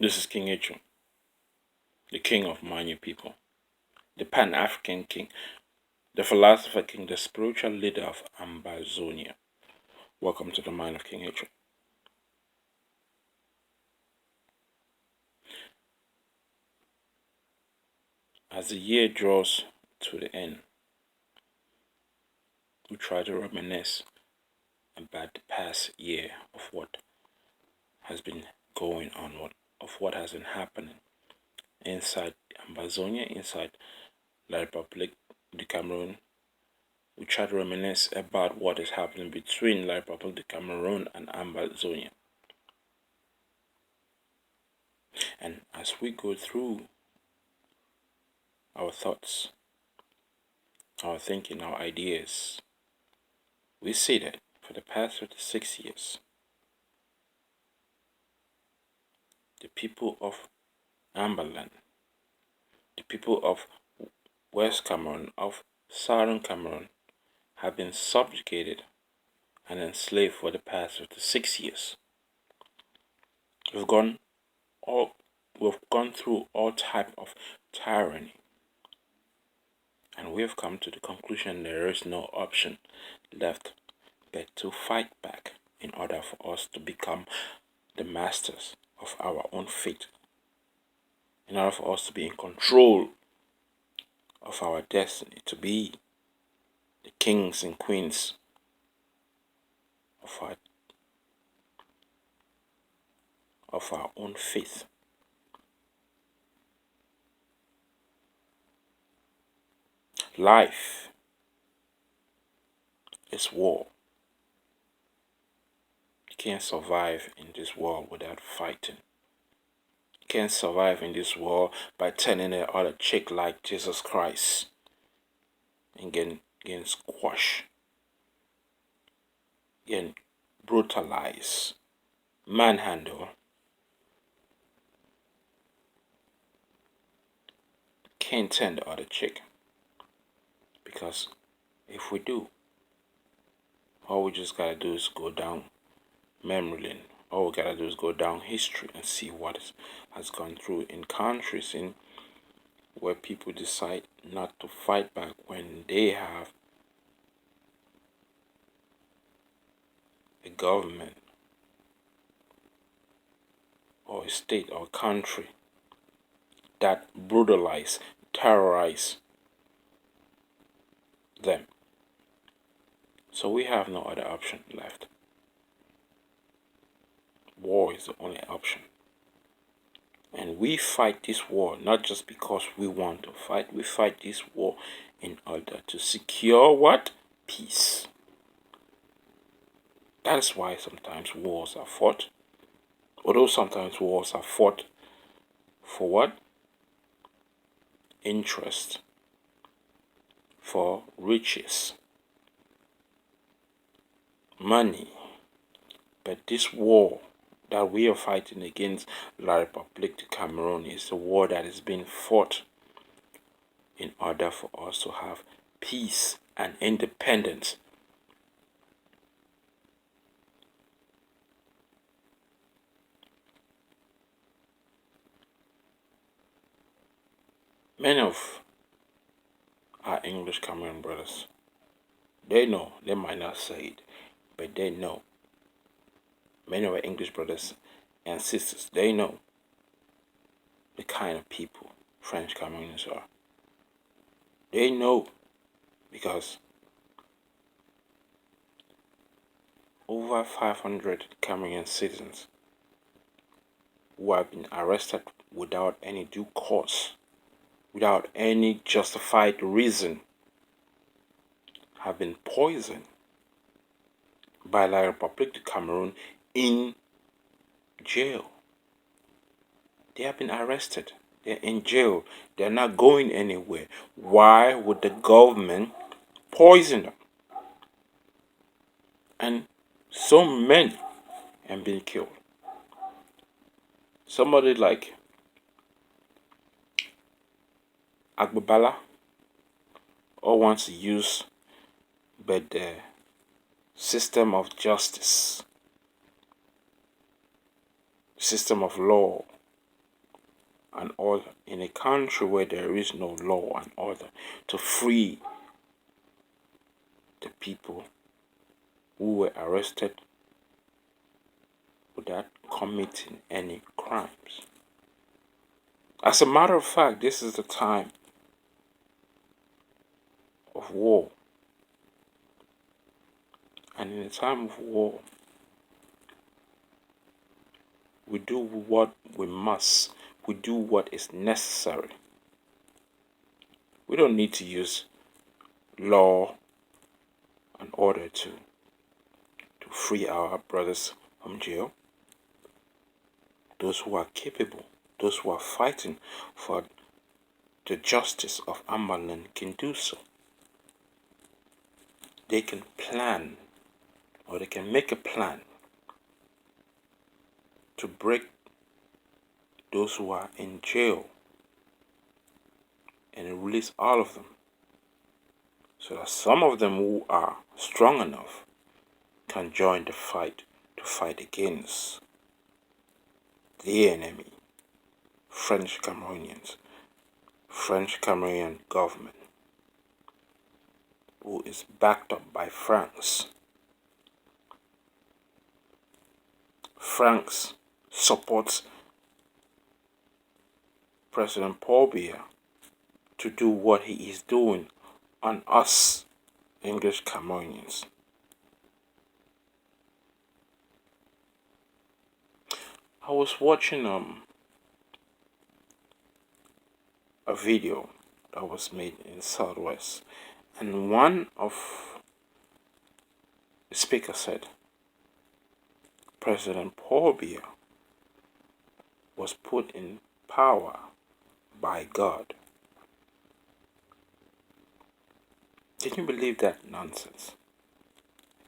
This is King Echu, the king of Manu people, the Pan-African king, the philosopher king, the spiritual leader of Ambazonia. Welcome to the mind of King Echu. As the year draws to the end, we try to reminisce about the past year of what has been going on, of what has been happening inside Ambazonia, inside La Republic de Cameroon. We try to reminisce about what is happening between La Republic de Cameroon and Ambazonia. And as we go through our thoughts, our thinking, our ideas, we see that for the past 36 years, the people of Amberland, the people of West Cameroon, of Southern Cameroon, have been subjugated and enslaved for the past 56 years. We've gone through all type of tyranny, and we have come to the conclusion there is no option left but to fight back in order for us to become the masters of our own fate, in order for us to be in control of our destiny, to be the kings and queens of our own faith. Life is war. You can't survive in this world without fighting. You can't survive in this world by turning the other cheek like Jesus Christ and getting squashed, getting brutalized, manhandled. Can't turn the other cheek, because if we do, all we just gotta do is go down memory lane. All we gotta do is go down history and see what has gone through in countries where people decide not to fight back when they have a government or a state or country that brutalize, terrorize them. So we have no other option left. War is the only option. And we fight this war not just because we want to fight. We fight this war in order to secure what? Peace. That is why sometimes wars are fought. Although sometimes wars are fought for what? Interest. For riches. Money. But this war that we are fighting against La Republic de Cameroon is a war that is being fought in order for us to have peace and independence. Many of our English Cameroon brothers, they know, they might not say it, but they know. Many of our English brothers and sisters, they know the kind of people French Cameroonians are. They know because over 500 Cameroonian citizens who have been arrested without any due cause, without any justified reason, have been poisoned by La Republic de Cameroon in jail. They have been arrested. They're in jail. They're not going anywhere. Why would the government poison them? And so many have been killed. Somebody like Agbabala all wants to use but the system of justice, system of law, and order in a country where there is no law and order to free the people who were arrested without committing any crimes. As a matter of fact, this is the time of war. And in a time of war, we do what we must. We do what is necessary. We don't need to use law and order to free our brothers from jail. Those who are capable, those who are fighting for the justice of Ambazonia can do so. They can plan, or they can make a plan to break those who are in jail and release all of them, so that some of them who are strong enough can join the fight to fight against the enemy, French Cameroonians, French Cameroonian government, who is backed up by France. France supports President Paul Biya to do what he is doing on us English Cameroonians. I was watching a video that was made in Southwest, and one of the speakers said President Paul Biya was put in power by God. Can you believe that nonsense?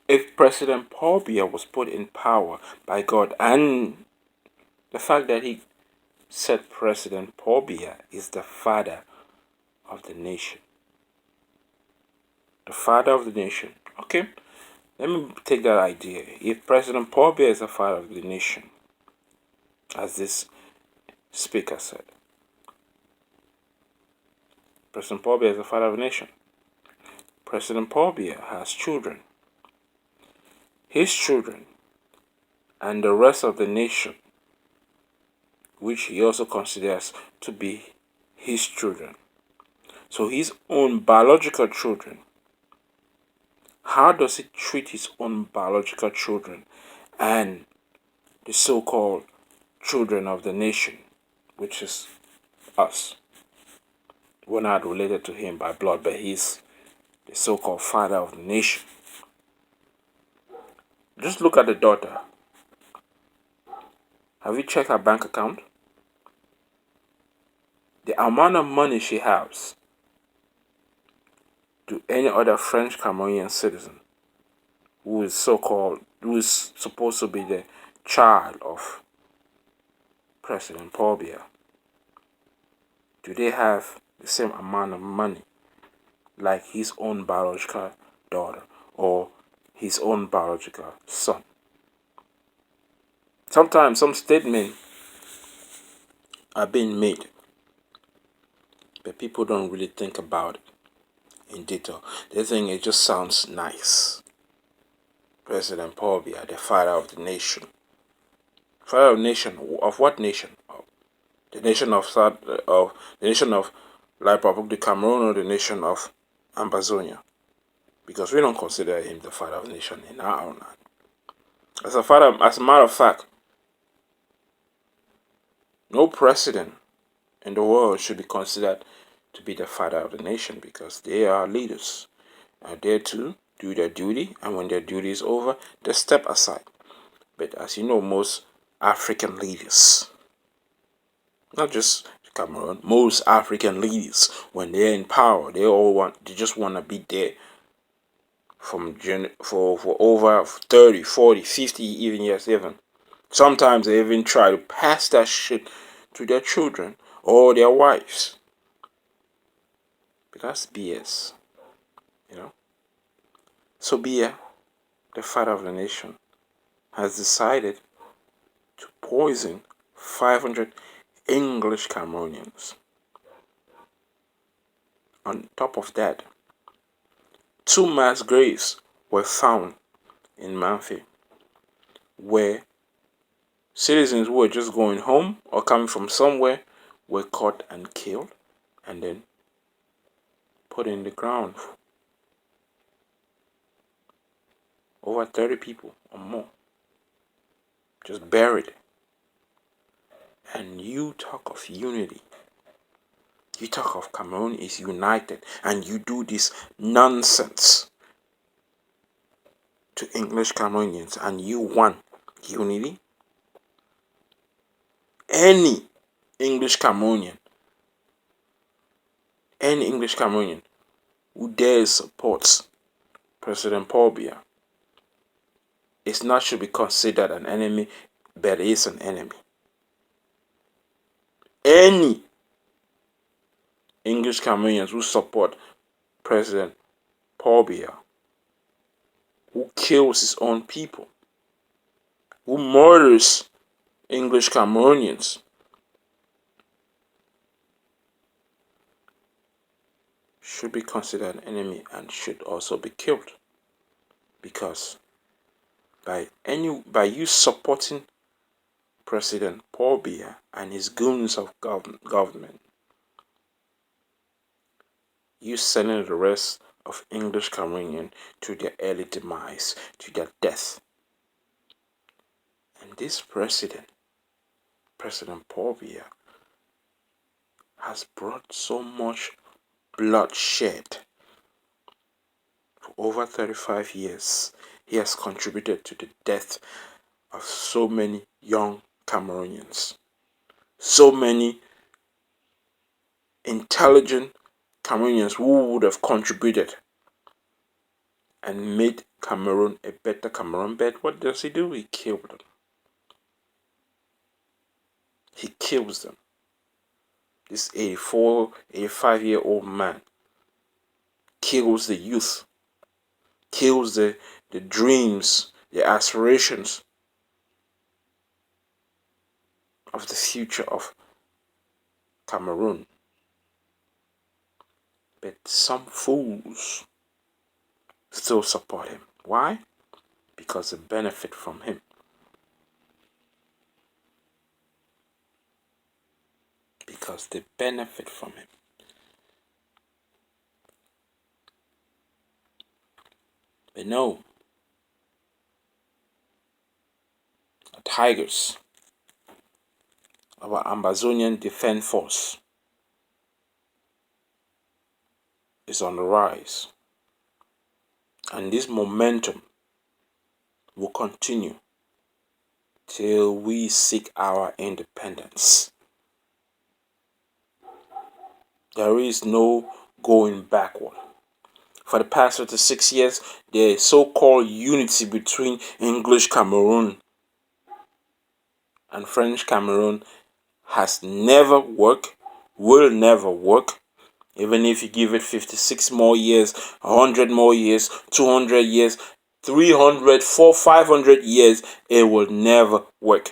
If President Paul Biya was put in power by God, and the fact that he said President Paul Biya is the father of the nation. The father of the nation. Okay, let me take that idea. If President Paul Biya is the father of the nation, as this speaker said, President Paul Biya is the father of the nation. President Paul Biya has children. His children and the rest of the nation, which he also considers to be his children. So his own biological children, how does he treat his own biological children and the so-called children of the nation, which is us? We're not related to him by blood, but he's the so-called father of the nation. Just look at the daughter. Have you checked her bank account? The amount of money she has to any other French Cameroonian citizen who is supposed to be the child of President Paul Biya. Do they have the same amount of money like his own biological daughter or his own biological son? Sometimes some statements are being made, but people don't really think about it in detail. They think it just sounds nice. President Paul Biya, the father of the nation. Father of the nation, of what nation? The nation of the nation of La Republic de Cameroon, or the nation of Ambazonia? Because we don't consider him the father of the nation in our own land. As a matter of fact, no president in the world should be considered to be the father of the nation, because they are leaders, are there to do their duty, and when their duty is over, they step aside. But as you know, most African leaders, not just Cameroon, most African leaders, when they're in power, they just want to be there for over 30, 40, 50 even years even. Sometimes they even try to pass that shit to their children or their wives. But that's BS, you know. So Biya, the father of the nation, has decided to poison 500 English Cameroonians. On top of that, 2 mass graves were found in Manfi, where citizens who were just going home or coming from somewhere were caught and killed and then put in the ground. Over 30 people or more just buried. And you talk of unity. You talk of Cameroon is united, and you do this nonsense to English Cameroonians, and you want unity? Any English Cameroonian, any English Cameroonian who dares supports President Paul Biya is not should be considered an enemy, but is an enemy. Any English Cameroonians who support President Paul Biya, who kills his own people, who murders English Cameroonians, should be considered an enemy and should also be killed. Because by you supporting President Paul Biya and his goons of government, you sending the rest of English Cameroonian to their early demise, to their death. And this President Paul Biya, has brought so much bloodshed. For over 35 years, he has contributed to the death of so many young Cameroonians, so many intelligent Cameroonians who would have contributed and made Cameroon a better Cameroon. But what does he do? He killed them. He kills them. This 84, 85-year-old man kills the youth, kills the dreams, the aspirations of the future of Cameroon. But some fools still support him. Why? Because they benefit from him. Because they benefit from him. But no, the Tigers, our Ambazonian Defense Force, is on the rise. And this momentum will continue till we seek our independence. There is no going backward. For the past 56 years, the so-called unity between English Cameroon and French Cameroon has never worked, will never work. Even if you give it 56 more years, 100 more years, 200 years, 300, 400, 500 years, it will never work.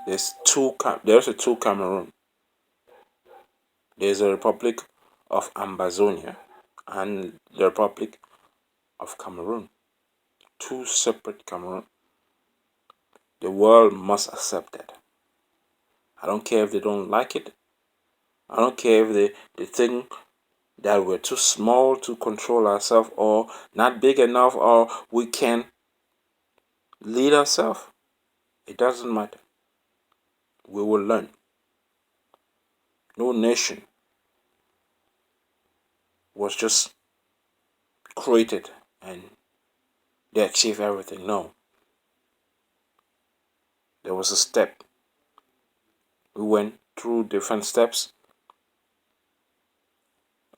There's a two Cameroon. There's a Republic of Ambazonia and the Republic of Cameroon. Two separate Cameroon. The world must accept that. I don't care if they don't like it. I don't care if they think that we're too small to control ourselves or not big enough or we can lead ourselves. It doesn't matter. We will learn. No nation was just created and they achieve everything. No. There was a step. We went through different steps.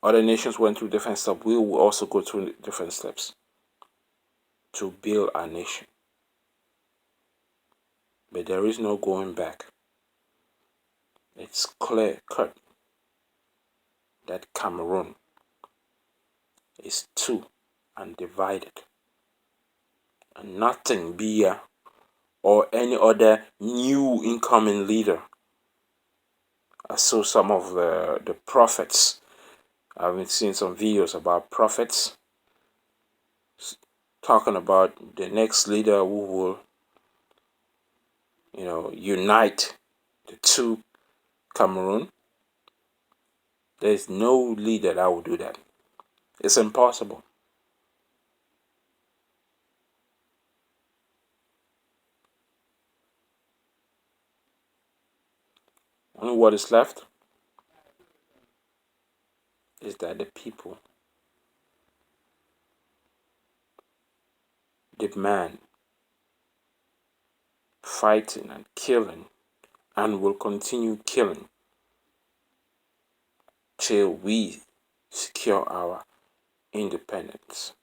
Other nations went through different steps. We will also go through different steps to build our nation. But there is no going back. It's clear cut that Cameroon is too undivided. and nothing Biya or any other new incoming leader. I saw some of the prophets. I've been seeing some videos about prophets talking about the next leader who will, unite the two Cameroon. There's no leader that will do that. It's impossible. Only what is left is that the people demand fighting and killing and will continue killing till we secure our independence.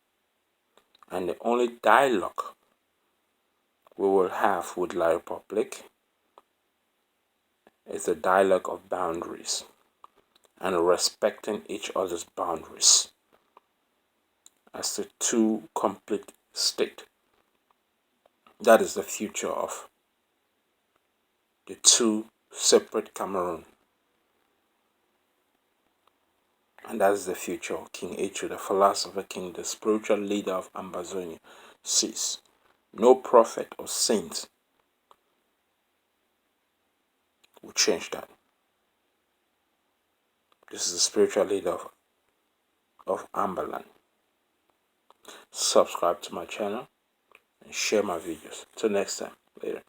And the only dialogue we will have with La Republic is a dialogue of boundaries and respecting each other's boundaries as the two complete state. That is the future of the two separate Cameroon. And that is the future of King Echu, the philosopher king, the spiritual leader of Ambazonia, sees. No prophet or saint will change that. This is the spiritual leader of Ambaland. Subscribe to my channel and share my videos. Till next time. Later.